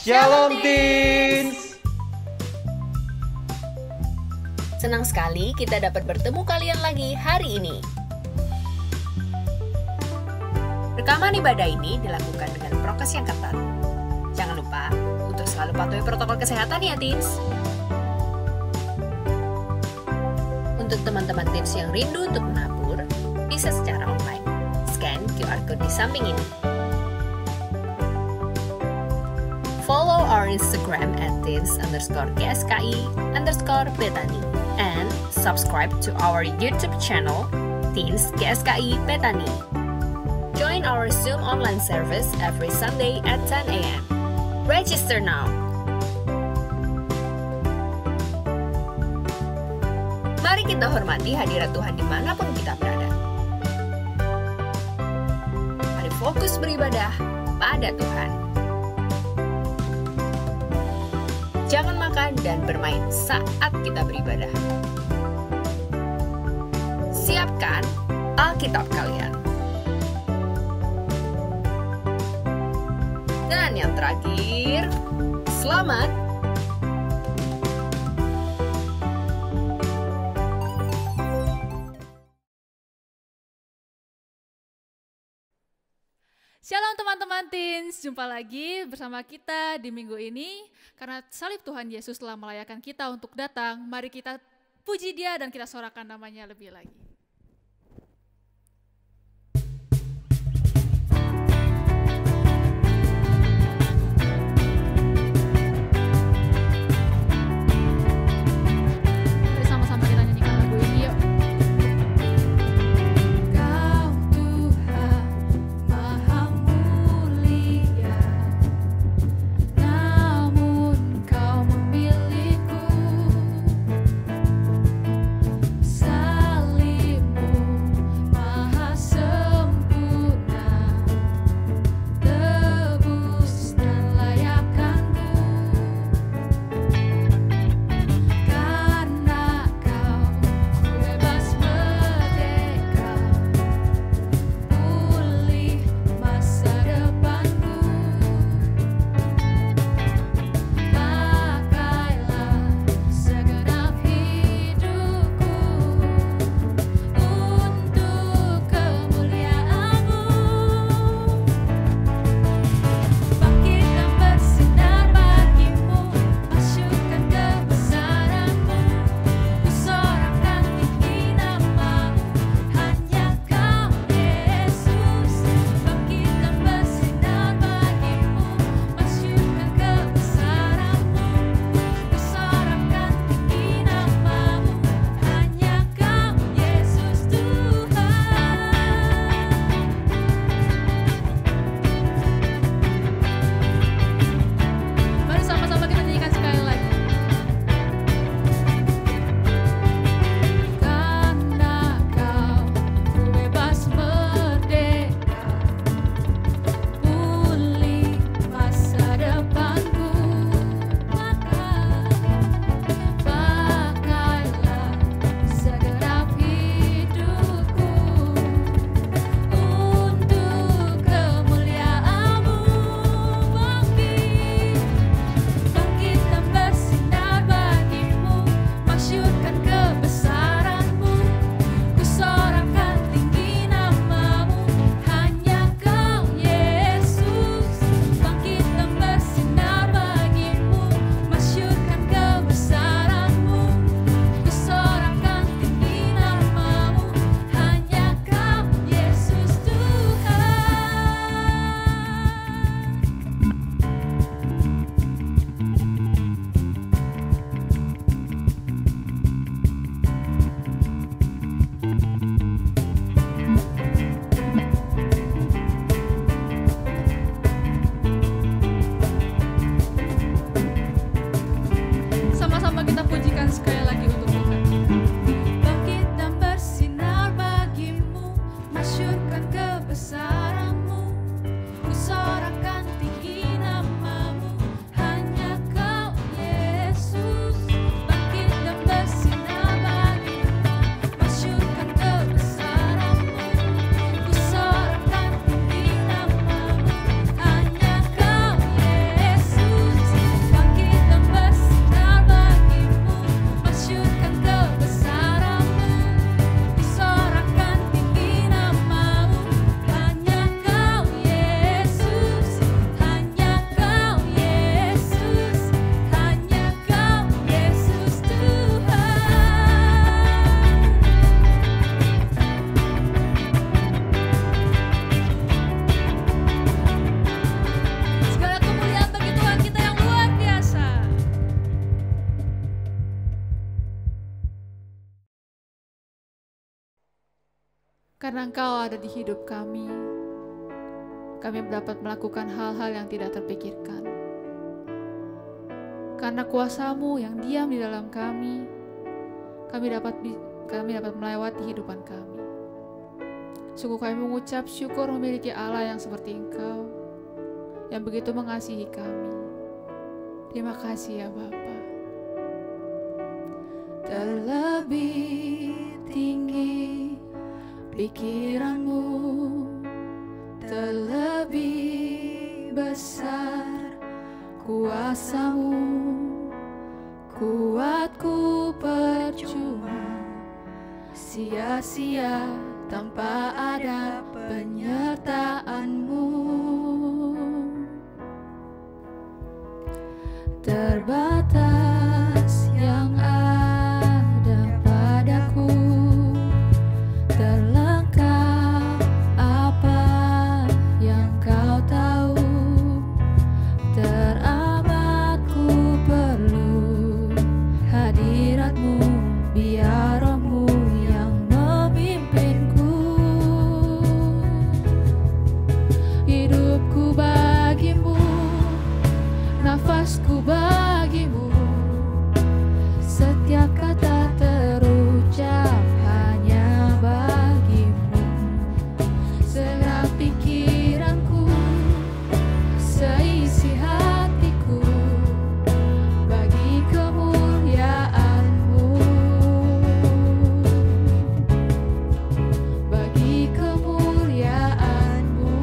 Shalom Teens. Senang sekali kita dapat bertemu kalian lagi hari ini. Rekaman ibadah ini dilakukan dengan prokes yang ketat. Jangan lupa untuk selalu patuhi protokol kesehatan ya Teens. Untuk teman-teman Teens yang rindu untuk menabur, bisa secara online. Scan QR Code di samping ini. Follow our Instagram at teens_GSKI_Betani and subscribe to our YouTube channel, Teens GSKI Betani. Join our Zoom online service every Sunday at 10 a.m. Register now! Mari kita hormati hadirat Tuhan dimanapun kita berada. Mari fokus beribadah pada Tuhan. Jangan makan dan bermain saat kita beribadah. Siapkan Alkitab kalian. Dan yang terakhir, selamat Shalom teman-teman Teens, jumpa lagi bersama kita di minggu ini. Karena salib Tuhan Yesus telah melayakan kita untuk datang, mari kita puji Dia dan kita sorakan namanya lebih lagi. Mari sama-sama kita nyanyikan lagu ini yuk. Salib Karena Engkau ada di hidup kami dapat melakukan hal-hal yang tidak terpikirkan. Karena kuasa-Mu yang diam di dalam kami dapat melewati kehidupan kami. Sungguh kami mengucap syukur memiliki Allah yang seperti Engkau, yang begitu mengasihi kami. Terima kasih ya Bapa. Terlebih tinggi pikiran-Mu, terlebih besar kuasa-Mu, kuatku percuma, sia-sia tanpa ada penyertaan-Mu. Terbatas yang ada padaku, terlengkap apa yang Kau tahu, teramat ku perlu hadirat-Mu, biar Roh-Mu yang memimpinku. Hidupku bagi-Mu, nafasku bagi-Mu, setiap kata terucap hanya bagi-Mu. Segenap pikiranku, seisi hatiku, bagi kemuliaan-Mu, bagi kemuliaan-Mu.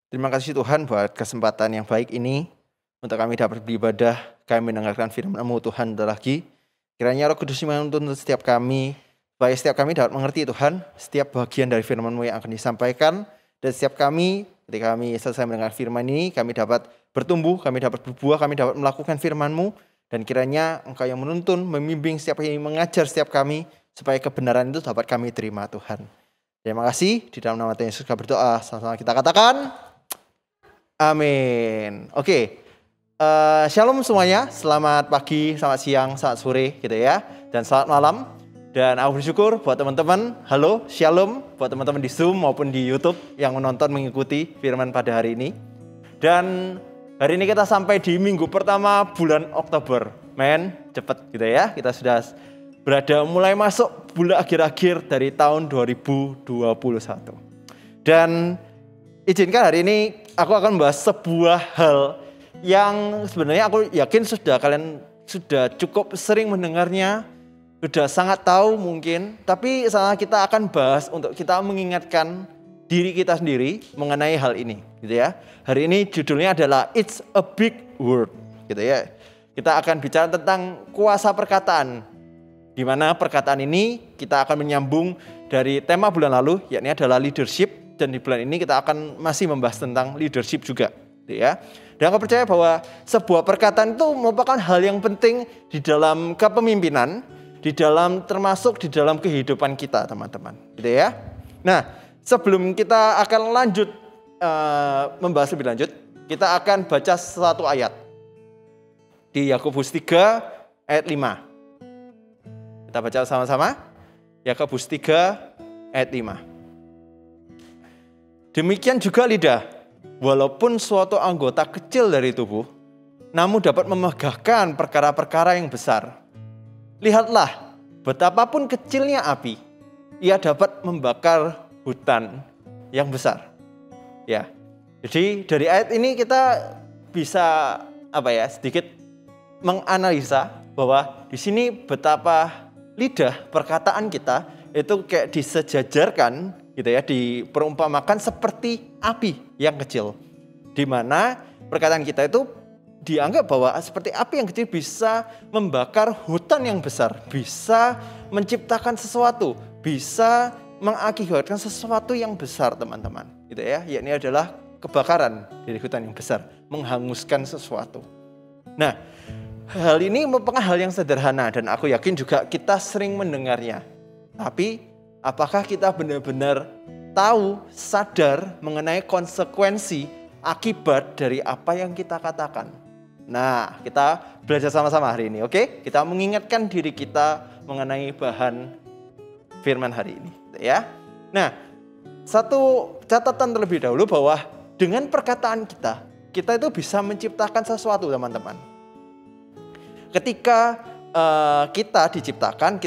Terima kasih Tuhan buat kesempatan yang baik ini untuk kami dapat beribadah, kami mendengarkan firman-Mu Tuhan lagi. Kiranya Roh Kudus menuntun setiap kami, supaya setiap kami dapat mengerti Tuhan, setiap bagian dari firman-Mu yang akan disampaikan. Dan setiap kami, ketika kami selesai mendengar firman ini, kami dapat bertumbuh, kami dapat berbuah, kami dapat melakukan firman-Mu. Dan kiranya Engkau yang menuntun, membimbing setiap yang mengajar setiap kami, supaya kebenaran itu dapat kami terima Tuhan. Terima kasih, di dalam nama Tuhan Yesus kami berdoa, sama-sama kita katakan, amin. Oke, shalom semuanya, selamat pagi, selamat siang, selamat sore gitu ya, dan selamat malam. Dan aku bersyukur buat teman-teman, halo, shalom, buat teman-teman di Zoom maupun di YouTube yang menonton mengikuti firman pada hari ini. Dan hari ini kita sampai di minggu pertama bulan Oktober, cepet gitu ya, kita sudah berada mulai masuk bulan akhir-akhir dari tahun 2021. Dan izinkan hari ini aku akan membahas sebuah hal yang sebenarnya aku yakin kalian sudah cukup sering mendengarnya, sudah sangat tahu mungkin, tapi kita akan bahas untuk kita mengingatkan diri kita sendiri mengenai hal ini, gitu ya. Hari ini judulnya adalah It's a Big Word, gitu ya. Kita akan bicara tentang kuasa perkataan. Di mana perkataan ini kita akan menyambung dari tema bulan lalu, yakni adalah leadership, dan di bulan ini kita akan masih membahas tentang leadership juga, gitu ya. Dan aku percaya bahwa sebuah perkataan itu merupakan hal yang penting di dalam kepemimpinan, termasuk di dalam kehidupan kita, teman-teman, gitu ya. Nah, sebelum kita akan lanjut membahas lebih lanjut, kita akan baca satu ayat di Yakobus 3 ayat 5. Kita baca sama-sama. Yakobus 3 ayat 5. Demikian juga lidah, walaupun suatu anggota kecil dari tubuh, namun dapat memegahkan perkara-perkara yang besar. Lihatlah, betapapun kecilnya api, ia dapat membakar hutan yang besar. Ya. Jadi dari ayat ini kita bisa sedikit menganalisa bahwa di sini betapa lidah perkataan kita itu kayak disejajarkan gitu ya, diperumpamakan seperti api yang kecil, di mana perkataan kita itu dianggap bahwa seperti api yang kecil bisa membakar hutan yang besar, bisa menciptakan sesuatu, bisa mengakibatkan sesuatu yang besar, teman-teman, gitu ya, yakni adalah kebakaran dari hutan yang besar, menghanguskan sesuatu. Nah, hal ini merupakan hal yang sederhana dan aku yakin juga kita sering mendengarnya. Tapi apakah kita benar-benar tahu, sadar mengenai konsekuensi akibat dari apa yang kita katakan? Nah, kita belajar sama-sama hari ini, oke? Kita mengingatkan diri kita mengenai bahan firman hari ini, ya. Nah, satu catatan terlebih dahulu bahwa dengan perkataan kita itu bisa menciptakan sesuatu, teman-teman. Ketika kita diciptakan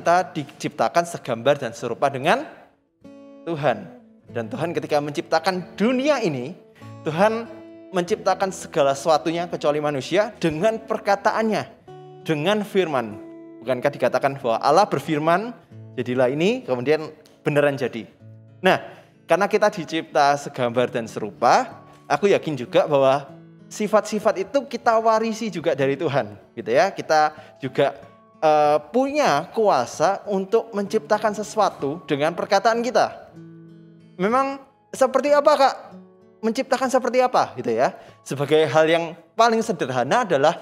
segambar dan serupa dengan Tuhan. Dan Tuhan ketika menciptakan dunia ini, Tuhan menciptakan segala sesuatunya kecuali manusia dengan perkataannya, dengan firman. Bukankah dikatakan bahwa Allah berfirman, jadilah ini, kemudian beneran jadi. Nah, karena kita dicipta segambar dan serupa, aku yakin juga bahwa sifat-sifat itu kita warisi juga dari Tuhan, gitu ya. Kita juga punya kuasa untuk menciptakan sesuatu dengan perkataan kita. Memang seperti apa, Kak? Menciptakan seperti apa, gitu ya? Sebagai hal yang paling sederhana adalah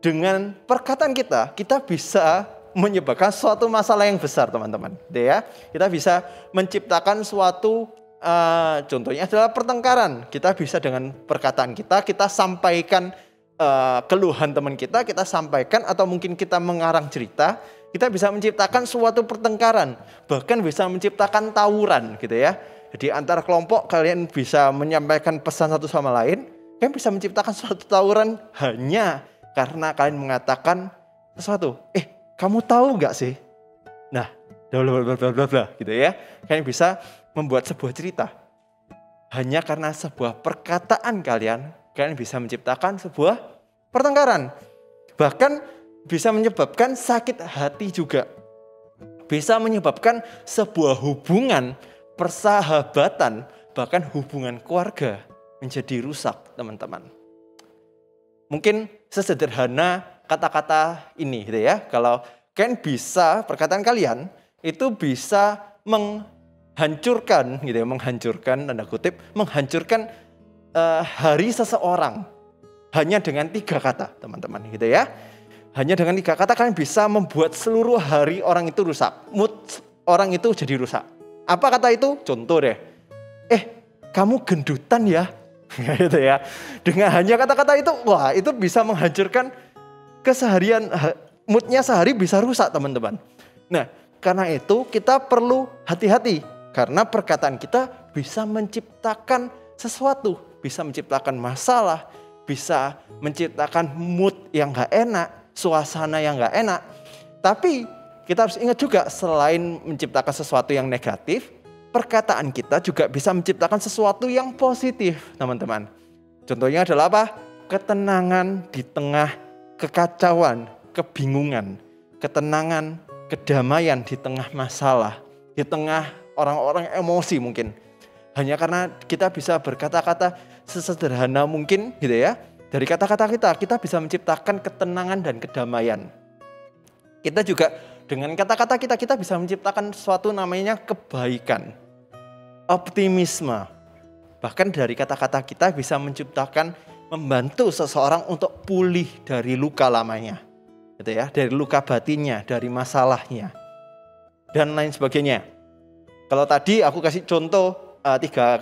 dengan perkataan kita bisa menyebabkan suatu masalah yang besar, teman-teman, gitu ya. Kita bisa menciptakan suatu contohnya adalah pertengkaran. Kita bisa dengan perkataan kita sampaikan keluhan teman kita sampaikan, atau mungkin kita mengarang cerita, kita bisa menciptakan suatu pertengkaran, bahkan bisa menciptakan tawuran, gitu ya. Jadi antar kelompok kalian bisa menyampaikan pesan satu sama lain, kalian bisa menciptakan suatu tawuran hanya karena kalian mengatakan sesuatu. Kamu tahu nggak sih? Nah, bla gitu ya. Kalian bisa membuat sebuah cerita. Hanya karena sebuah perkataan kalian bisa menciptakan sebuah pertengkaran. Bahkan bisa menyebabkan sakit hati juga. Bisa menyebabkan sebuah hubungan persahabatan, bahkan hubungan keluarga menjadi rusak, teman-teman. Mungkin sesederhana kata-kata ini gitu ya. Kalau kalian bisa, perkataan kalian itu bisa menghancurkan gitu ya, menghancurkan tanda kutip, menghancurkan hari seseorang hanya dengan 3 kata, teman-teman gitu ya. Hanya dengan 3 kata kalian bisa membuat seluruh hari orang itu rusak. Mood orang itu jadi rusak. Apa kata itu? Contoh deh. Kamu gendutan ya. Gitu ya. Dengan hanya kata-kata itu, wah itu bisa menghancurkan keseharian, moodnya sehari bisa rusak, teman-teman. Nah, karena itu kita perlu hati-hati. Karena perkataan kita bisa menciptakan sesuatu. Bisa menciptakan masalah. Bisa menciptakan mood yang gak enak. Suasana yang gak enak. Tapi kita harus ingat juga, selain menciptakan sesuatu yang negatif, perkataan kita juga bisa menciptakan sesuatu yang positif, teman-teman. Contohnya adalah apa? Ketenangan di tengah kekacauan, kebingungan. Ketenangan, kedamaian di tengah masalah. Di tengah orang-orang emosi mungkin. Hanya karena kita bisa berkata-kata sesederhana mungkin gitu ya. Dari kata-kata kita bisa menciptakan ketenangan dan kedamaian. Kita juga dengan kata-kata kita bisa menciptakan sesuatu namanya kebaikan, optimisme. Bahkan dari kata-kata kita bisa menciptakan, membantu seseorang untuk pulih dari luka lamanya. Gitu ya, dari luka batinnya, dari masalahnya. Dan lain sebagainya. Kalau tadi aku kasih contoh tiga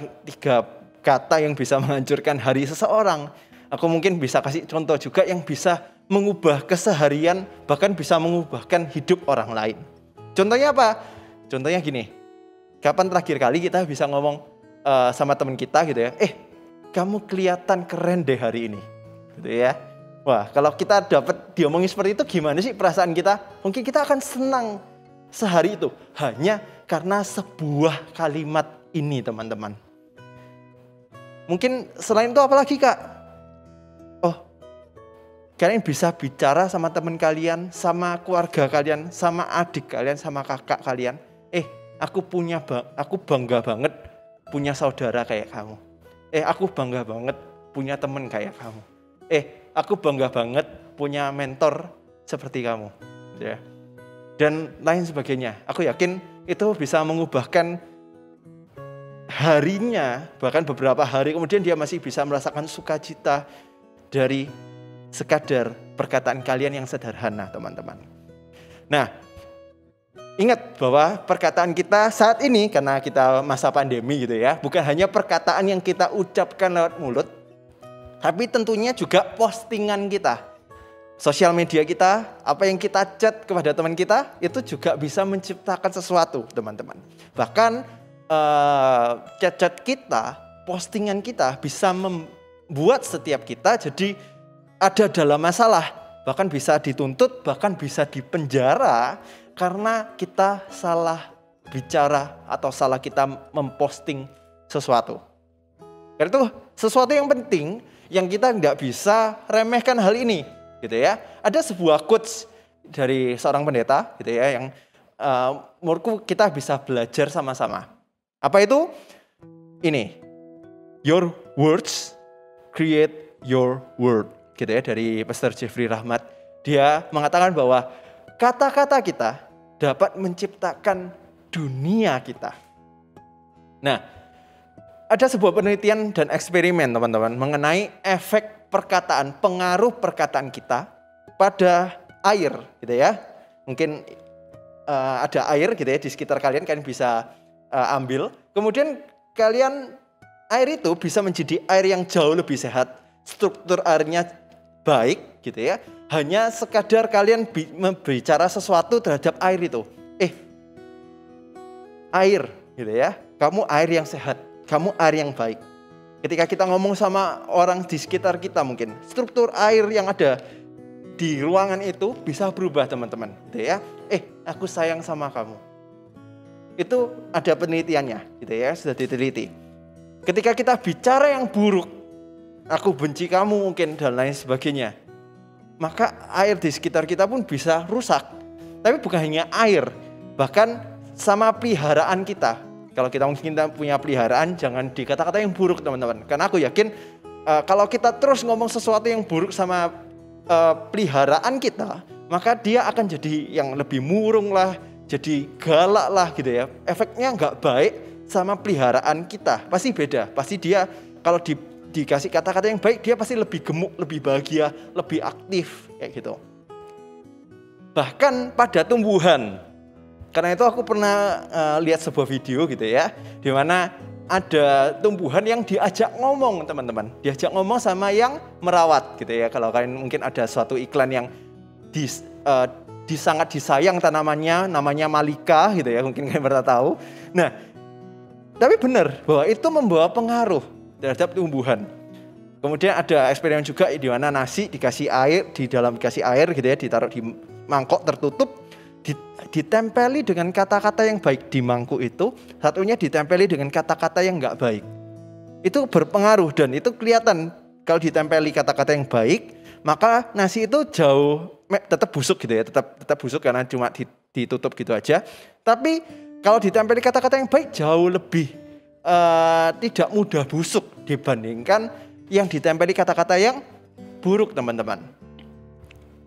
kata yang bisa menghancurkan hari seseorang. Aku mungkin bisa kasih contoh juga yang bisa mengubah keseharian, bahkan bisa mengubahkan hidup orang lain. Contohnya apa? Contohnya gini, kapan terakhir kali kita bisa ngomong sama teman kita gitu ya, kamu kelihatan keren deh hari ini, gitu ya. Wah, kalau kita dapat diomongin seperti itu, gimana sih perasaan kita? Mungkin kita akan senang sehari itu, hanya karena sebuah kalimat ini, teman-teman. Mungkin selain itu apa lagi, Kak? Kalian bisa bicara sama teman kalian, sama keluarga kalian, sama adik kalian, sama kakak kalian. Aku bangga banget punya saudara kayak kamu. Aku bangga banget punya teman kayak kamu. Aku bangga banget punya mentor seperti kamu. Ya. Dan lain sebagainya. Aku yakin itu bisa mengubahkan harinya, bahkan beberapa hari kemudian dia masih bisa merasakan sukacita dari sekadar perkataan kalian yang sederhana, teman-teman. Nah, ingat bahwa perkataan kita saat ini, karena kita masa pandemi gitu ya, bukan hanya perkataan yang kita ucapkan lewat mulut, tapi tentunya juga postingan kita. Sosial media kita, apa yang kita chat kepada teman kita, itu juga bisa menciptakan sesuatu, teman-teman. Bahkan chat-chat kita, postingan kita bisa membuat setiap kita jadi ada dalam masalah, bahkan bisa dituntut, bahkan bisa dipenjara karena kita salah bicara atau salah kita memposting sesuatu. Karena itu sesuatu yang penting yang kita nggak bisa remehkan hal ini, gitu ya. Ada sebuah quotes dari seorang pendeta, gitu ya, yang menurutku kita bisa belajar sama-sama. Apa itu? Ini, your words create your world. Gitu ya, dari Pastor Jeffrey Rahmat. Dia mengatakan bahwa kata-kata kita dapat menciptakan dunia kita. Nah, ada sebuah penelitian dan eksperimen, teman-teman, mengenai efek perkataan, pengaruh perkataan kita pada air, gitu ya. Mungkin ada air gitu ya di sekitar kalian bisa ambil. Kemudian air itu bisa menjadi air yang jauh lebih sehat. Struktur airnya baik gitu ya. Hanya sekadar kalian berbicara sesuatu terhadap air itu. Air gitu ya. Kamu air yang sehat, kamu air yang baik. Ketika kita ngomong sama orang di sekitar kita mungkin, struktur air yang ada di ruangan itu bisa berubah, teman-teman, gitu ya. Aku sayang sama kamu. Itu ada penelitiannya gitu ya, sudah diteliti. Ketika kita bicara yang buruk, aku benci kamu mungkin dan lain sebagainya, maka air di sekitar kita pun bisa rusak. Tapi bukan hanya air, bahkan sama peliharaan kita, kalau kita mungkin punya peliharaan, jangan di kata-kata yang buruk teman-teman. Karena aku yakin kalau kita terus ngomong sesuatu yang buruk sama peliharaan kita, maka dia akan jadi yang lebih murung lah, jadi galak lah gitu ya. Efeknya nggak baik sama peliharaan kita, pasti beda. Pasti dia kalau dikasih kata-kata yang baik, dia pasti lebih gemuk, lebih bahagia, lebih aktif kayak gitu. Bahkan pada tumbuhan. Karena itu aku pernah lihat sebuah video gitu ya, di mana ada tumbuhan yang diajak ngomong teman-teman, diajak ngomong sama yang merawat gitu ya. Kalau kalian mungkin ada suatu iklan yang sangat disayang tanamannya, namanya Malika gitu ya, mungkin kalian pernah tahu. Nah, tapi benar bahwa itu membawa pengaruh terhadap tumbuhan. Kemudian ada eksperimen juga di mana nasi dikasih air, di dalam dikasih air gitu ya, ditaruh di mangkok tertutup, ditempeli dengan kata-kata yang baik di mangkuk itu, satunya ditempeli dengan kata-kata yang enggak baik. Itu berpengaruh dan itu kelihatan kalau ditempeli kata-kata yang baik, maka nasi itu jauh tetap busuk gitu ya, tetap busuk karena cuma ditutup gitu aja. Tapi kalau ditempeli kata-kata yang baik jauh lebih tidak mudah busuk dibandingkan yang ditempeli kata-kata yang buruk teman-teman.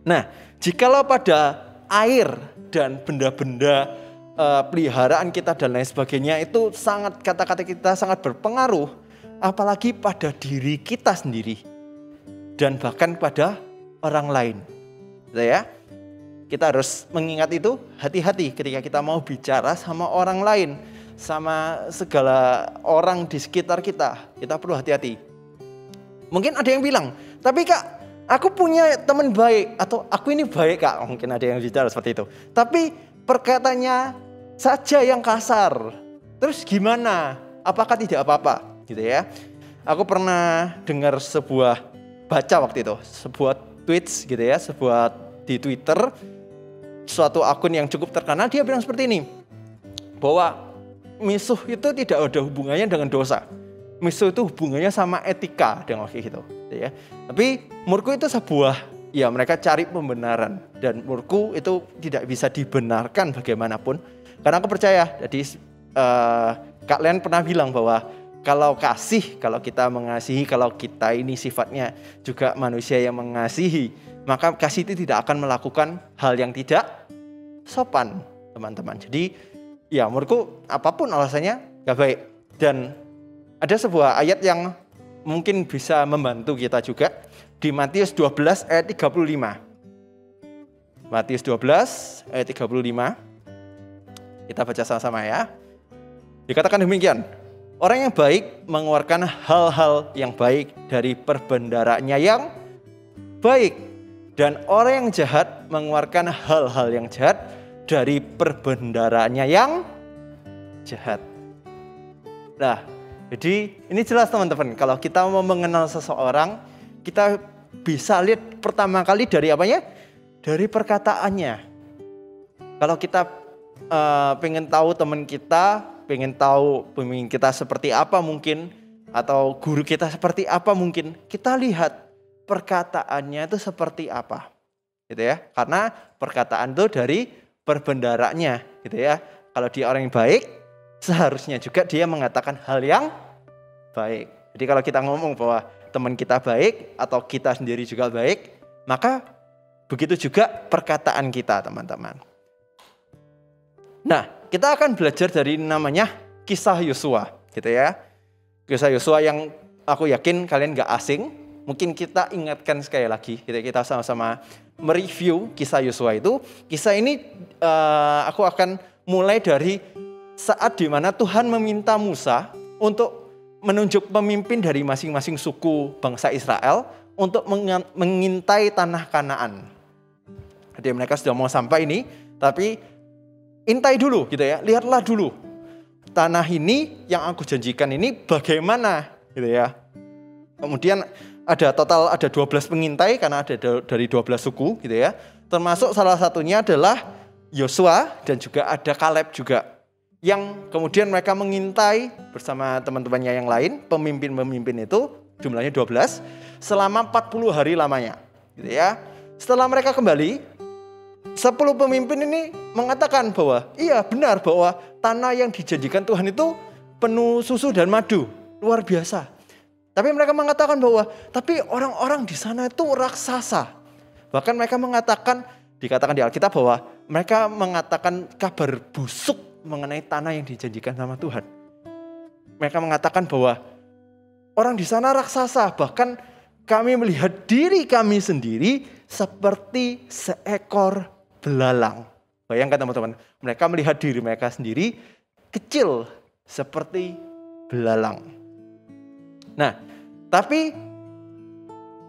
Nah, jikalau pada air dan benda-benda peliharaan kita dan lain sebagainya itu sangat, kata-kata kita sangat berpengaruh, apalagi pada diri kita sendiri dan bahkan pada orang lain. Ya, kita harus mengingat itu, hati-hati ketika kita mau bicara sama orang lain, sama segala orang di sekitar kita perlu hati-hati. Mungkin ada yang bilang, tapi Kak, aku punya teman baik, atau aku ini baik Kak, mungkin ada yang bicara seperti itu. Tapi perkataannya saja yang kasar. Terus gimana? Apakah tidak apa-apa? Gitu ya. Aku pernah dengar baca waktu itu, sebuah tweets gitu ya, di Twitter, suatu akun yang cukup terkenal, dia bilang seperti ini, bahwa misuh itu tidak ada hubungannya dengan dosa. Misuh itu hubungannya sama etika dan kayak gitu ya. Tapi menurutku itu ya mereka cari pembenaran, dan menurutku itu tidak bisa dibenarkan bagaimanapun. Karena aku percaya, jadi Kak Len pernah bilang bahwa kalau kita mengasihi, kalau kita ini sifatnya juga manusia yang mengasihi, maka kasih itu tidak akan melakukan hal yang tidak sopan, teman-teman. Jadi ya menurutku apapun alasannya gak baik. Dan ada sebuah ayat yang mungkin bisa membantu kita juga di Matius 12 ayat 35. Matius 12 ayat 35. Kita baca sama-sama ya. Dikatakan demikian, orang yang baik mengeluarkan hal-hal yang baik dari perbendaharanya yang baik, dan orang yang jahat mengeluarkan hal-hal yang jahat dari perbendaharanya yang jahat. Nah, jadi ini jelas teman-teman, kalau kita mau mengenal seseorang, kita bisa lihat pertama kali dari apanya? Dari perkataannya. Kalau kita pengen tahu teman kita, pengen tahu pemimpin kita seperti apa mungkin, atau guru kita seperti apa mungkin, kita lihat perkataannya itu seperti apa, gitu ya. Karena perkataan itu dari perbendaharanya, gitu ya. Kalau dia orang yang baik, seharusnya juga dia mengatakan hal yang baik. Jadi kalau kita ngomong bahwa teman kita baik atau kita sendiri juga baik, maka begitu juga perkataan kita, teman-teman. Nah, kita akan belajar dari namanya kisah Yosua, gitu ya. Kisah Yosua yang aku yakin kalian gak asing. Mungkin kita ingatkan sekali lagi, kita sama-sama mereview kisah Yosua itu. Kisah ini aku akan mulai dari saat dimana Tuhan meminta Musa untuk menunjuk pemimpin dari masing-masing suku bangsa Israel untuk mengintai tanah Kanaan. Jadi mereka sudah mau sampai ini, tapi intai dulu gitu ya, lihatlah dulu tanah ini yang aku janjikan ini bagaimana gitu ya. Kemudian ada 12 pengintai karena ada dari 12 suku gitu ya. Termasuk salah satunya adalah Yosua dan juga ada Kaleb juga. Yang kemudian mereka mengintai bersama teman-temannya yang lain, pemimpin-pemimpin itu jumlahnya 12 selama 40 hari lamanya gitu ya. Setelah mereka kembali, 10 pemimpin ini mengatakan bahwa iya benar bahwa tanah yang dijanjikan Tuhan itu penuh susu dan madu, luar biasa. Tapi mereka mengatakan bahwa, tapi orang-orang di sana itu raksasa. Bahkan mereka mengatakan, dikatakan di Alkitab bahwa mereka mengatakan kabar busuk mengenai tanah yang dijanjikan sama Tuhan. Mereka mengatakan bahwa orang di sana raksasa, bahkan kami melihat diri kami sendiri seperti seekor belalang. Bayangkan teman-teman, mereka melihat diri mereka sendiri kecil seperti belalang. Nah, tapi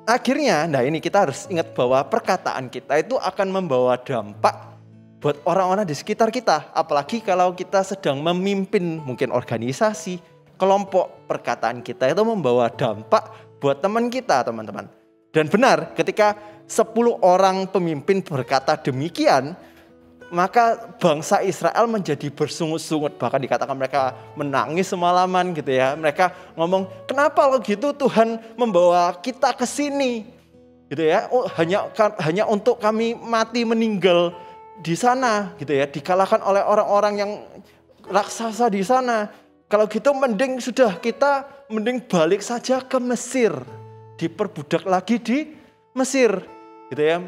akhirnya, ini kita harus ingat bahwa perkataan kita itu akan membawa dampak buat orang-orang di sekitar kita. Apalagi kalau kita sedang memimpin mungkin organisasi, kelompok, perkataan kita itu membawa dampak buat teman kita, teman-teman. Dan benar, ketika 10 orang pemimpin berkata demikian, maka bangsa Israel menjadi bersungut-sungut. Bahkan dikatakan mereka menangis semalaman gitu ya. Mereka ngomong, kenapa lo gitu Tuhan membawa kita ke sini? Gitu ya. Hanya untuk kami mati meninggal di sana gitu ya. Dikalahkan oleh orang-orang yang raksasa di sana. Kalau gitu mending balik saja ke Mesir. Diperbudak lagi di Mesir gitu ya.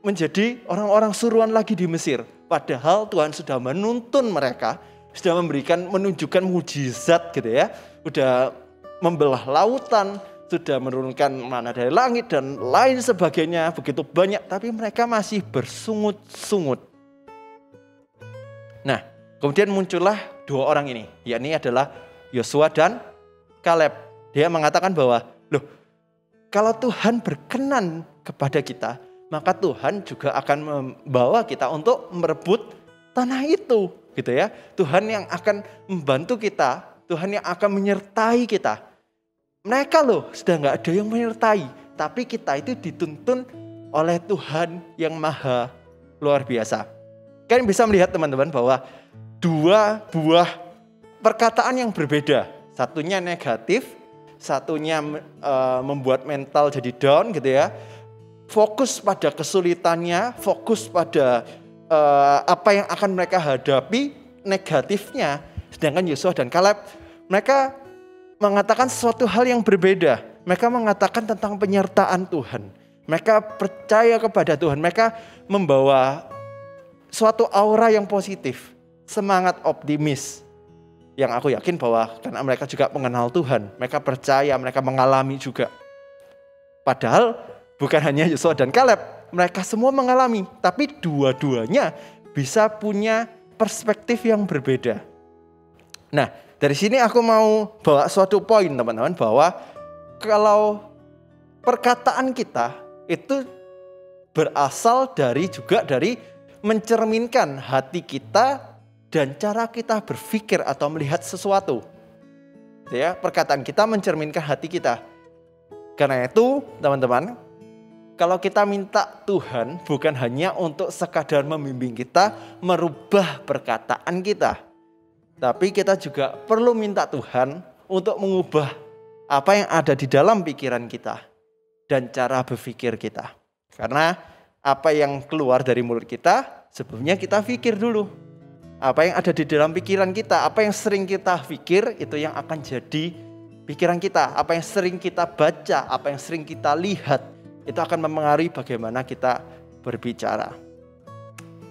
Menjadi orang-orang suruhan lagi di Mesir. Padahal Tuhan sudah menuntun mereka, sudah menunjukkan mujizat gitu ya. Sudah membelah lautan, sudah menurunkan mana dari langit dan lain sebagainya. Begitu banyak, tapi mereka masih bersungut-sungut. Nah, kemudian muncullah 2 orang ini. Yakni adalah Yosua dan Kaleb. Dia mengatakan bahwa, kalau Tuhan berkenan kepada kita, maka Tuhan juga akan membawa kita untuk merebut tanah itu, gitu ya. Tuhan yang akan membantu kita, Tuhan yang akan menyertai kita. Mereka sudah nggak ada yang menyertai, tapi kita itu dituntun oleh Tuhan yang maha luar biasa. Kalian bisa melihat teman-teman bahwa 2 buah perkataan yang berbeda. Satunya negatif, satunya membuat mental jadi down gitu ya. Fokus pada kesulitannya, fokus pada apa yang akan mereka hadapi, negatifnya. Sedangkan Yosua dan Kaleb, mereka mengatakan sesuatu hal yang berbeda. Mereka mengatakan tentang penyertaan Tuhan. Mereka percaya kepada Tuhan. Mereka membawa suatu aura yang positif, semangat optimis. Yang aku yakin bahwa karena mereka juga mengenal Tuhan, mereka percaya, mereka mengalami juga. Padahal bukan hanya Yosua dan Kaleb, mereka semua mengalami. Tapi dua-duanya bisa punya perspektif yang berbeda. Nah, dari sini aku mau bawa suatu poin teman-teman, bahwa kalau perkataan kita itu berasal dari mencerminkan hati kita dan cara kita berpikir atau melihat sesuatu. Ya, perkataan kita mencerminkan hati kita. Karena itu teman-teman, kalau kita minta Tuhan bukan hanya untuk sekadar membimbing kita merubah perkataan kita. Tapi kita juga perlu minta Tuhan untuk mengubah apa yang ada di dalam pikiran kita dan cara berpikir kita. Karena apa yang keluar dari mulut kita sebelumnya kita pikir dulu. Apa yang ada di dalam pikiran kita, apa yang sering kita pikir itu yang akan jadi pikiran kita. Apa yang sering kita baca, apa yang sering kita lihat, itu akan mempengaruhi bagaimana kita berbicara.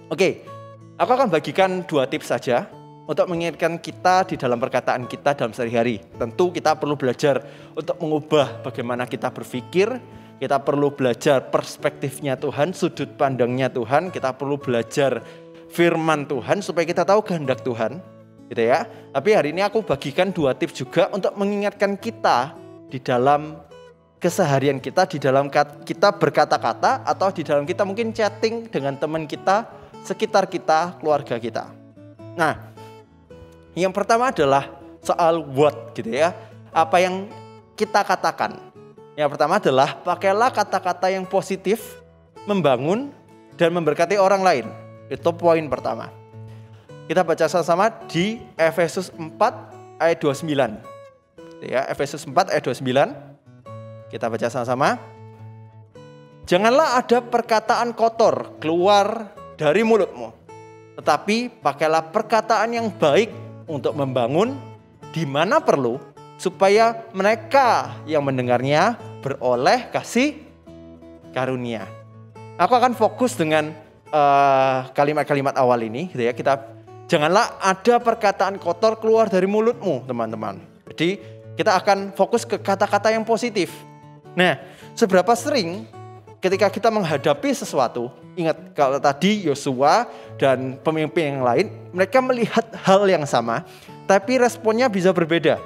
Oke, aku akan bagikan 2 tips saja untuk mengingatkan kita di dalam perkataan kita dalam sehari-hari. Tentu kita perlu belajar untuk mengubah bagaimana kita berpikir. Kita perlu belajar perspektifnya Tuhan, sudut pandangnya Tuhan. Kita perlu belajar firman Tuhan supaya kita tahu kehendak Tuhan. Gitu ya. Tapi hari ini aku bagikan 2 tips juga untuk mengingatkan kita di dalam keseharian kita, di dalam kita berkata-kata, atau di dalam kita mungkin chatting dengan teman kita, sekitar kita, keluarga kita. Nah, yang pertama adalah soal what gitu ya. Apa yang kita katakan. Yang pertama adalah pakailah kata-kata yang positif, membangun, dan memberkati orang lain. Itu poin pertama. Kita baca sama-sama di Efesus 4 ayat 29. Ya, Efesus 4 ayat 29. Kita baca sama-sama. Janganlah ada perkataan kotor keluar dari mulutmu, Tetapi pakailah perkataan yang baik untuk membangun di mana perlu, supaya mereka yang mendengarnya beroleh kasih karunia. Aku akan fokus dengan kalimat-kalimat awal ini, gitu ya. Janganlah ada perkataan kotor keluar dari mulutmu, teman-teman. Jadi kita akan fokus ke kata-kata yang positif. Nah, seberapa sering ketika kita menghadapi sesuatu, ingat kalau tadi Yosua dan pemimpin yang lain, mereka melihat hal yang sama, tapi responnya bisa berbeda.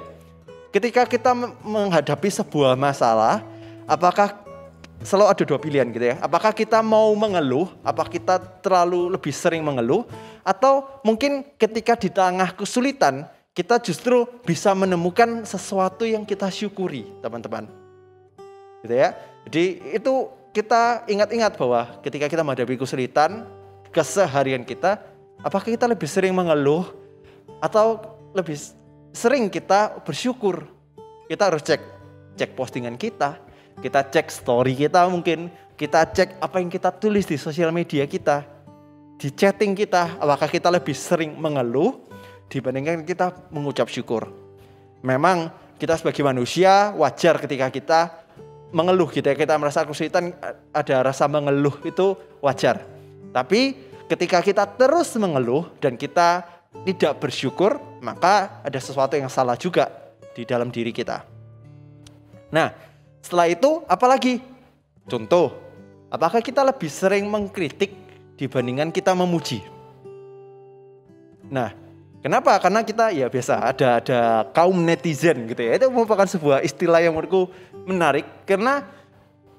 Ketika kita menghadapi sebuah masalah, apakah selalu ada dua pilihan gitu ya. Apakah kita mau mengeluh, apakah kita terlalu lebih sering mengeluh, atau mungkin ketika di tengah kesulitan, kita justru bisa menemukan sesuatu yang kita syukuri, teman-teman. Gitu ya. Jadi itu kita ingat-ingat bahwa ketika kita menghadapi kesulitan, keseharian kita, apakah kita lebih sering mengeluh atau lebih sering kita bersyukur? Kita harus cek postingan kita cek story kita mungkin, kita cek apa yang kita tulis di sosial media kita, di chatting kita, apakah kita lebih sering mengeluh dibandingkan kita mengucap syukur. Memang kita sebagai manusia wajar ketika kita mengeluh gitu ya, kita merasa kesulitan, ada rasa mengeluh itu wajar. Tapi ketika kita terus mengeluh dan kita tidak bersyukur, maka ada sesuatu yang salah juga di dalam diri kita. Nah, setelah itu apalagi? Contoh, apakah kita lebih sering mengkritik dibandingkan kita memuji? Nah, kenapa? Karena kita ya biasa ada kaum netizen gitu ya. Itu merupakan sebuah istilah yang menurutku menarik karena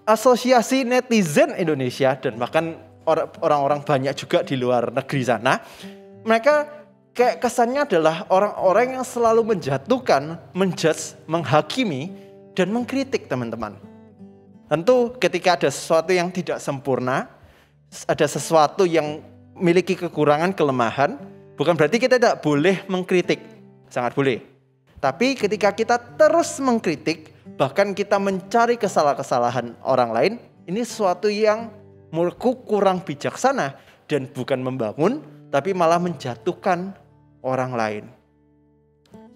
asosiasi netizen Indonesia dan bahkan orang-orang banyak juga di luar negeri sana, mereka kayak kesannya adalah orang-orang yang selalu menjatuhkan, menjudge, menghakimi dan mengkritik, teman-teman. Tentu ketika ada sesuatu yang tidak sempurna, ada sesuatu yang memiliki kekurangan, kelemahan, bukan berarti kita tidak boleh mengkritik, sangat boleh. Tapi ketika kita terus mengkritik, bahkan kita mencari kesalahan-kesalahan orang lain, ini sesuatu yang menurutku kurang bijaksana dan bukan membangun, tapi malah menjatuhkan orang lain.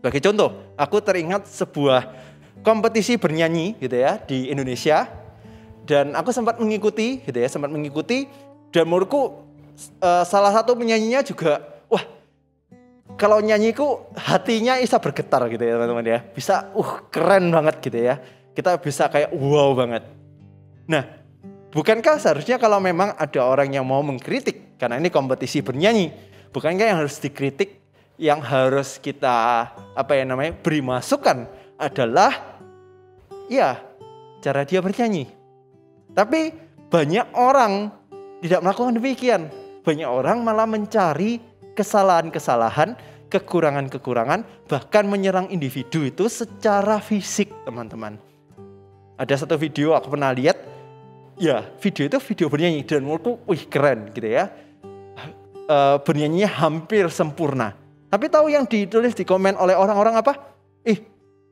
Sebagai contoh, aku teringat sebuah kompetisi bernyanyi gitu ya di Indonesia, dan aku sempat mengikuti gitu ya, dan menurutku salah satu penyanyinya juga kalau nyanyiku hatinya bisa bergetar gitu ya teman-teman ya, bisa keren banget gitu ya, kita bisa kayak wow banget. Nah, bukankah seharusnya kalau memang ada orang yang mau mengkritik, karena ini kompetisi bernyanyi, bukankah yang harus dikritik, yang harus kita beri masukan adalah ya cara dia bernyanyi. Tapi banyak orang tidak melakukan demikian. Banyak orang malah mencari kesalahan-kesalahan, kekurangan-kekurangan, bahkan menyerang individu itu secara fisik, teman-teman. Ada satu video aku pernah lihat, ya video itu video bernyanyi dan menurutku keren gitu ya. Bernyanyinya hampir sempurna. Tapi tahu yang ditulis di komen oleh orang-orang apa?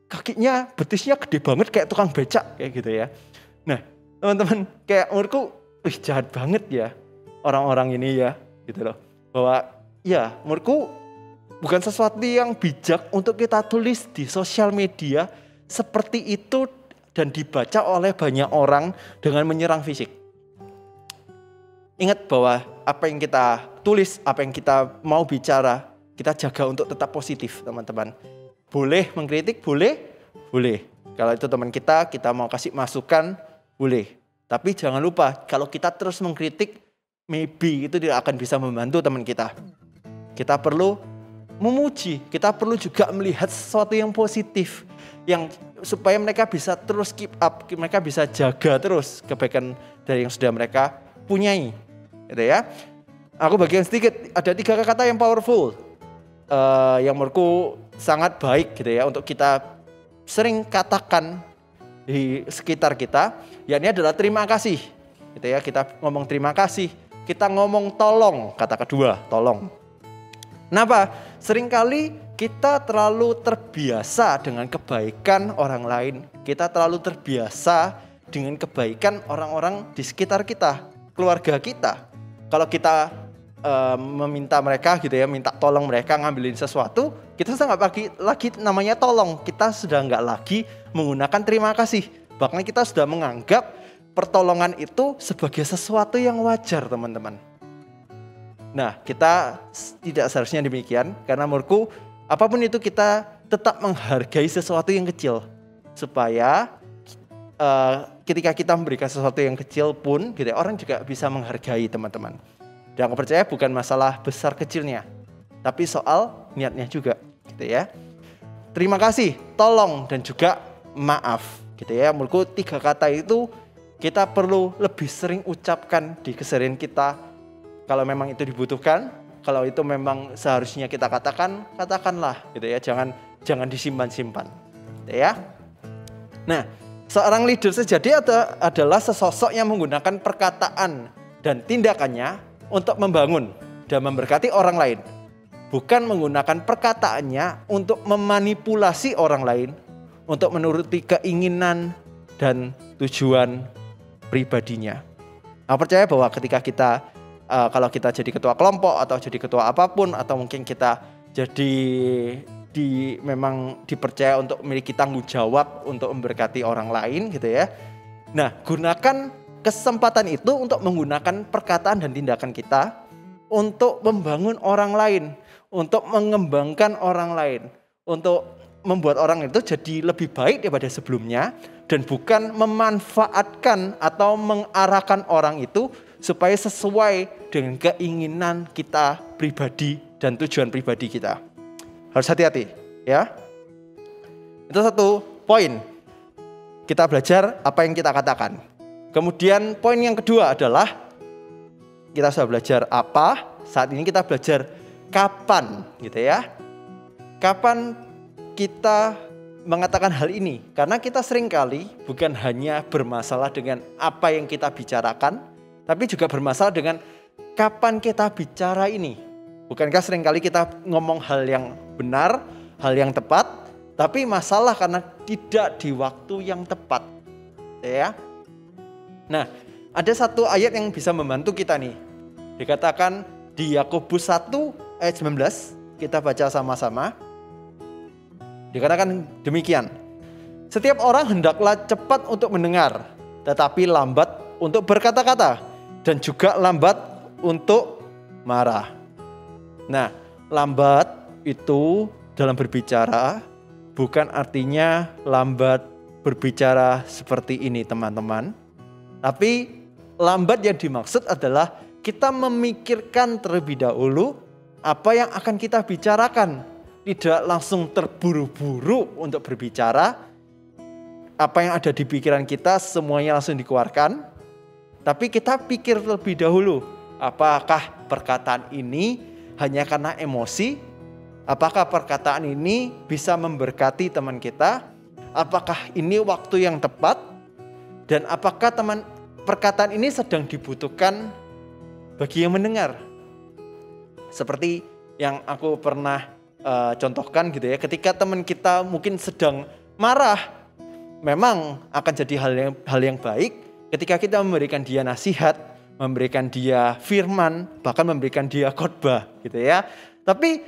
Kakinya, betisnya gede banget kayak tukang becak kayak gitu ya. Nah, teman-teman, kayak menurutku jahat banget ya orang-orang ini ya, gitu loh. Bahwa ya menurutku bukan sesuatu yang bijak untuk kita tulis di sosial media seperti itu dan dibaca oleh banyak orang dengan menyerang fisik. Ingat bahwa apa yang kita tulis, apa yang kita mau bicara, kita jaga untuk tetap positif, teman-teman. Boleh mengkritik, boleh. Kalau itu teman kita mau kasih masukan, boleh. Tapi jangan lupa, kalau kita terus mengkritik, maybe itu tidak akan bisa membantu teman kita. Kita perlu memuji, kita perlu juga melihat sesuatu yang positif, yang supaya mereka bisa terus keep up, mereka bisa jaga terus kebaikan dari yang sudah mereka punyai. Gitu ya. Aku bagian sedikit, ada 3 kata yang powerful, yang menurutku sangat baik gitu ya untuk kita sering katakan di sekitar kita, yakni adalah terima kasih. Gitu ya, kita ngomong terima kasih, kita ngomong tolong, kata kedua, tolong. Kenapa? Seringkali kita terlalu terbiasa dengan kebaikan orang lain, kita terlalu terbiasa dengan kebaikan orang-orang di sekitar kita, keluarga kita. Kalau kita meminta mereka gitu ya, minta tolong mereka ngambilin sesuatu, kita sudah nggak lagi namanya tolong, kita sudah nggak lagi menggunakan terima kasih. Bahkan kita sudah menganggap pertolongan itu sebagai sesuatu yang wajar, teman-teman. Nah, kita tidak seharusnya demikian, karena menurutku apapun itu kita tetap menghargai sesuatu yang kecil, supaya ketika kita memberikan sesuatu yang kecil pun gitu ya, orang juga bisa menghargai, teman-teman. Dan aku percaya bukan masalah besar kecilnya, tapi soal niatnya juga gitu ya. Terima kasih, tolong, dan juga maaf gitu ya. Menurutku 3 kata itu kita perlu lebih sering ucapkan di keseharian kita. Kalau memang itu dibutuhkan, kalau itu memang seharusnya kita katakan, katakanlah gitu ya. Jangan disimpan-simpan gitu ya. Nah, seorang leader sejati adalah sesosok yang menggunakan perkataan dan tindakannya untuk membangun dan memberkati orang lain. Bukan menggunakan perkataannya untuk memanipulasi orang lain, untuk menuruti keinginan dan tujuan pribadinya. Aku percaya bahwa ketika kita, kalau kita jadi ketua kelompok atau jadi ketua apapun, atau mungkin kita jadi memang dipercaya untuk memiliki tanggung jawab untuk memberkati orang lain gitu ya. Nah, gunakan kesempatan itu untuk menggunakan perkataan dan tindakan kita untuk membangun orang lain, untuk mengembangkan orang lain, untuk membuat orang itu jadi lebih baik daripada sebelumnya, dan bukan memanfaatkan atau mengarahkan orang itu supaya sesuai dengan keinginan kita pribadi dan tujuan pribadi kita. Harus hati-hati ya. Itu satu poin. Kita belajar apa yang kita katakan. Kemudian poin yang kedua adalah kita sudah belajar apa, saat ini kita belajar kapan gitu ya. Kapan kita mengatakan hal ini? Karena kita seringkali bukan hanya bermasalah dengan apa yang kita bicarakan, tapi juga bermasalah dengan kapan kita bicara ini. Bukankah seringkali kita ngomong hal yang benar, hal yang tepat, tapi masalah karena tidak di waktu yang tepat ya. Nah, ada satu ayat yang bisa membantu kita nih. Dikatakan di Yakobus 1 ayat 19, kita baca sama-sama. Dikatakan demikian. Setiap orang hendaklah cepat untuk mendengar, tetapi lambat untuk berkata-kata, dan juga lambat untuk marah. Nah, lambat itu dalam berbicara bukan artinya lambat berbicara seperti ini, teman-teman. Tapi lambat yang dimaksud adalah kita memikirkan terlebih dahulu apa yang akan kita bicarakan. Tidak langsung terburu-buru untuk berbicara. Apa yang ada di pikiran kita semuanya langsung dikeluarkan. Tapi kita pikir terlebih dahulu. Apakah perkataan ini hanya karena emosi? Apakah perkataan ini bisa memberkati teman kita? Apakah ini waktu yang tepat? Dan apakah perkataan ini sedang dibutuhkan bagi yang mendengar? Seperti yang aku pernah contohkan gitu ya. Ketika teman kita mungkin sedang marah, memang akan jadi hal yang baik ketika kita memberikan dia nasihat, memberikan dia firman, bahkan memberikan dia khotbah gitu ya. Tapi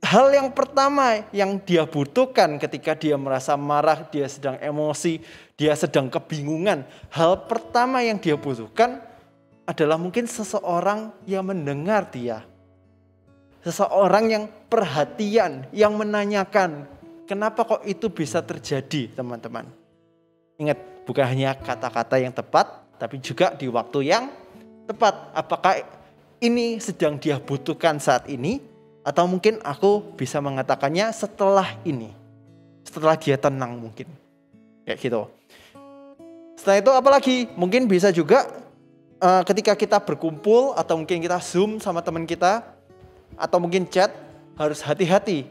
hal yang pertama yang dia butuhkan ketika dia merasa marah, dia sedang emosi, dia sedang kebingungan. Hal pertama yang dia butuhkan adalah mungkin seseorang yang mendengar dia. Seseorang yang perhatian, yang menanyakan, kenapa kok itu bisa terjadi, teman-teman. Ingat, bukan hanya kata-kata yang tepat, tapi juga di waktu yang tepat. Apakah ini sedang dia butuhkan saat ini? Atau mungkin aku bisa mengatakannya setelah ini. Setelah dia tenang mungkin. Kayak gitu. Setelah itu apalagi? Mungkin bisa juga ketika kita berkumpul atau mungkin kita Zoom sama teman kita atau mungkin chat, harus hati-hati.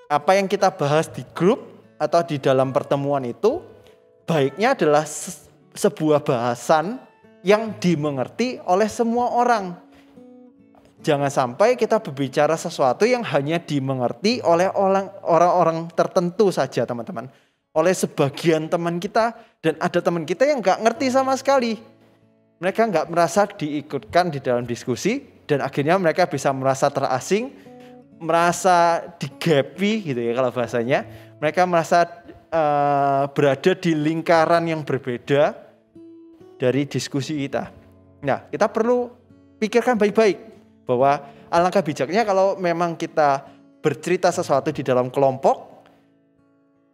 Apa yang kita bahas di grup atau di dalam pertemuan itu baiknya adalah sebuah bahasan yang dimengerti oleh semua orang. Jangan sampai kita berbicara sesuatu yang hanya dimengerti oleh orang-orang tertentu saja, teman-teman. Oleh sebagian teman kita, dan ada teman kita yang gak ngerti sama sekali. Mereka gak merasa diikutkan di dalam diskusi, dan akhirnya mereka bisa merasa terasing, merasa digapi gitu ya kalau bahasanya. Mereka merasa berada di lingkaran yang berbeda dari diskusi kita. Nah, kita perlu pikirkan baik-baik bahwa alangkah bijaknya kalau memang kita bercerita sesuatu di dalam kelompok,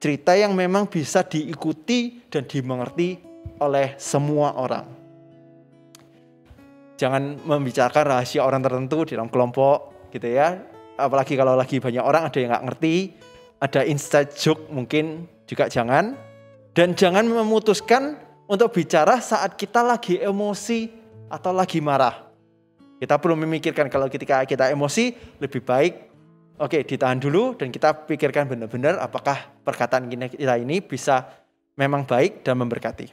cerita yang memang bisa diikuti dan dimengerti oleh semua orang. Jangan membicarakan rahasia orang tertentu di dalam kelompok gitu ya. Apalagi kalau lagi banyak orang, ada yang gak ngerti, ada inside joke mungkin juga jangan. Dan jangan memutuskan untuk bicara saat kita lagi emosi atau lagi marah. Kita perlu memikirkan kalau ketika kita emosi lebih baik ditahan dulu dan kita pikirkan benar-benar apakah perkataan kita ini bisa memang baik dan memberkati.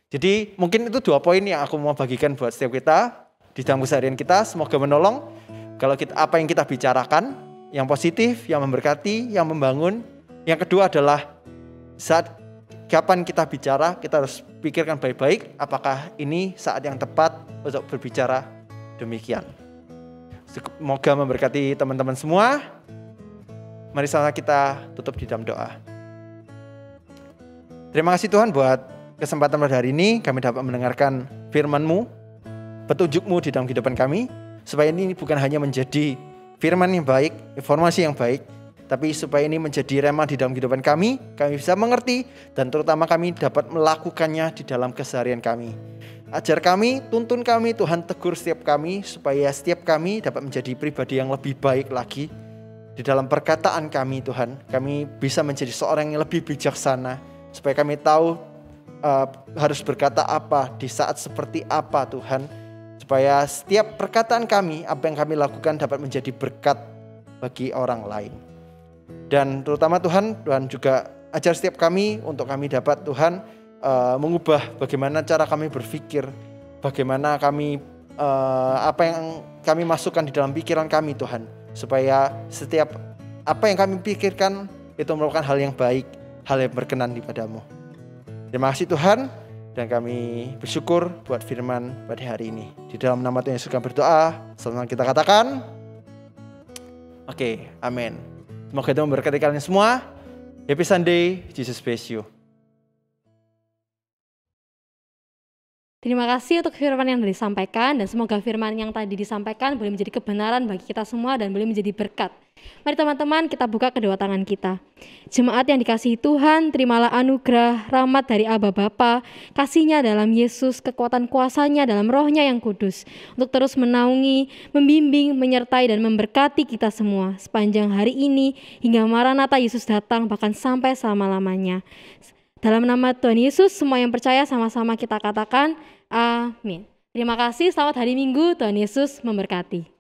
Jadi mungkin itu 2 poin yang aku mau bagikan buat setiap kita di dalam keseharian kita. Semoga menolong kalau apa yang kita bicarakan, yang positif, yang memberkati, yang membangun. Yang kedua adalah saat kapan kita bicara, kita harus pikirkan baik-baik apakah ini saat yang tepat untuk berbicara demikian. Semoga memberkati teman-teman semua. Mari sama kita tutup di dalam doa. Terima kasih Tuhan buat kesempatan pada hari ini kami dapat mendengarkan firman-Mu, petunjuk-Mu di dalam kehidupan kami, supaya ini bukan hanya menjadi firman yang baik, informasi yang baik, tapi supaya ini menjadi rema di dalam kehidupan kami bisa mengerti, dan terutama kami dapat melakukannya di dalam keseharian kami. Ajar kami, tuntun kami, Tuhan tegur setiap kami, supaya setiap kami dapat menjadi pribadi yang lebih baik lagi. Di dalam perkataan kami Tuhan, kami bisa menjadi seorang yang lebih bijaksana, supaya kami tahu harus berkata apa, di saat seperti apa Tuhan. Supaya setiap perkataan kami, apa yang kami lakukan dapat menjadi berkat bagi orang lain. Dan terutama Tuhan juga ajar setiap kami untuk kami dapat Tuhan mengubah bagaimana cara kami berpikir, bagaimana kami apa yang kami masukkan di dalam pikiran kami Tuhan, supaya setiap apa yang kami pikirkan itu merupakan hal yang baik, hal yang berkenan di-Padamu. Terima kasih Tuhan, dan kami bersyukur buat firman pada hari ini. Di dalam nama Tuhan Yesus kami berdoa, sama kita katakan amin. Semoga Tuhan memberkati kalian semua. Happy Sunday, Jesus bless you. Terima kasih untuk firman yang disampaikan, dan semoga firman yang tadi disampaikan boleh menjadi kebenaran bagi kita semua dan boleh menjadi berkat. Mari teman-teman, kita buka kedua tangan kita. Jemaat yang dikasihi Tuhan, terimalah anugerah, rahmat dari Aba Bapa, kasih-Nya dalam Yesus, kekuatan kuasa-Nya dalam Roh-Nya yang kudus, untuk terus menaungi, membimbing, menyertai dan memberkati kita semua sepanjang hari ini hingga Maranatha Yesus datang, bahkan sampai selama-lamanya. Dalam nama Tuhan Yesus, semua yang percaya sama-sama kita katakan amin. Terima kasih, selamat hari Minggu, Tuhan Yesus memberkati.